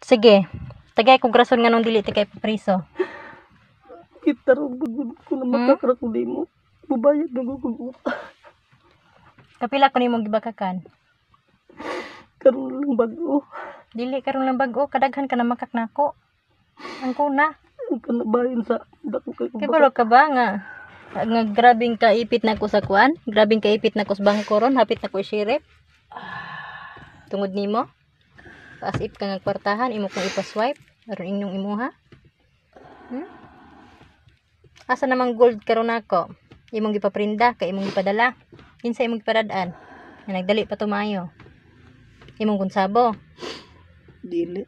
Sige. Tagay kung rason nga nung dili ti kay papriso. Kita ro bagud ko na makakara ko nimo. Bubayad na ko kung utang. Kapila ko nimong gibakakan. Karon lang bago. Dili karon lang bag-o, kadaghan ka na makak nako. Ang kuna. Ang kanabayan sa dako kay ko. Kibalo ka ba nga grabing kaipit na ko sa kuan? Grabing kaipit na ko sa bangko ron, hapit na ko isirip. Tungod nimo. As if ka nga kwartahan, imo kong ipaswipe aron inyong imuha. Asa namang gold karon nako? Imong gipaprinda kay imong gipadala. Kinsa imong gipadadaan? Nga nagdali pa tumayo. Imong kunsabo. Dili.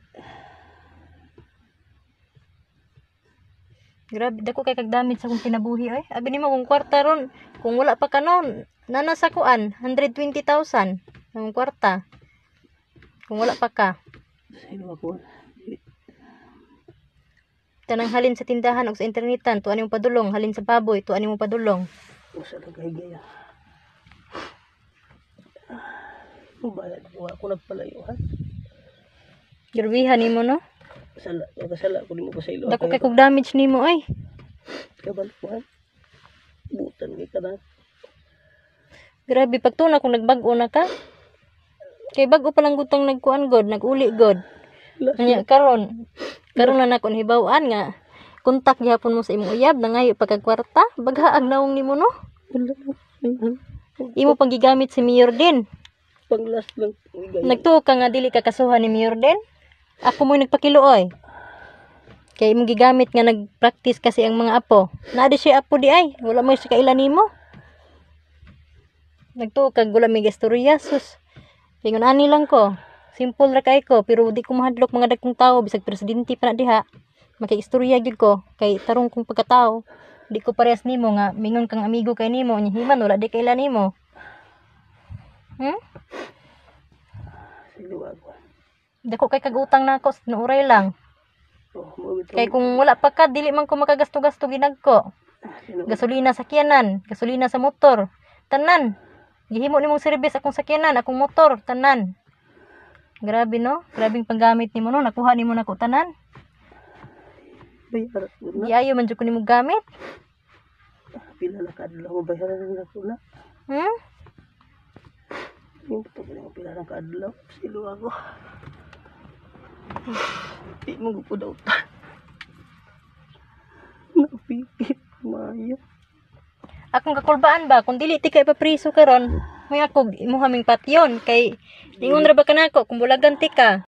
Grabe dako kay kag damage sa kong kinabuhi ay. Abi nimo kung kwarta ron, kung wala pa kanon, nana sa kuan 120,000 ang kwarta. Kung wala pa ka. Sino ako? Tanang halin sa tindahan o sa internetan, tuan mo padulong, halin sa baboy, tuan mo padulong. Usa na kay gaya. Bubayad ako nagpalayo ha. Grabihan nimo no. Kasala ko nimo ko sa ilo. Dako kay kog damage nimo ay. Kabalo ko ha. Butan kay kana. Grabe pagtuna kung nagbag-o na ka. Kay bag-o pa lang gutang nagkuan god, naguli god. Nya karon na nako hibaw-an nga kontak gyapon mo sa imong uyab nangayo pagkakwarta, baghaag nawong nimo no. Imo pang gigamit si Mayor din. Panglas lang. Nagtuo ka nga dili ka kasuhan ni Mayor din. Ako mo nagpakiluoy. Kay imong gigamit nga nagpractice kasi ang mga apo. Naadi siya apo di ay, wala mo siya kailan nimo. Nagtuo kag wala may gastorya sus. Ingon ani lang ko. Simple ra kay ko pero di ko mahadlok mga dagkong tao bisag presidente pa na diha. Makiistorya gyud ko kay tarong kong pagkatao. Di ko parehas nimo nga mingon kang amigo kay nimo nya himan wala di kailan nimo. Sino ako? Dako kay kagutang nako sa tinuoray lang. Kay kung wala pa ka dili man ko makagasto-gasto ginagko. Gasolina sa sakyanan, gasolina sa motor, tanan. Gihimo nimong service akong sakyanan, akong motor, tanan. Grabe no? Grabing panggamit nimo no, nakuha nimo nako tanan. Bayaran ko na. Giayo man jud ko nimo gamit. Pila na kadlaw bayaran na ko na. Yung pila na kadlaw. Silo ako. Di mo ko daw ta. Napipit maya. Akong kakulbaan ba kung dili ti kay papriso karon, may ako imo haming patyon kay ingon ra ba kanako kung bulagan ti ka.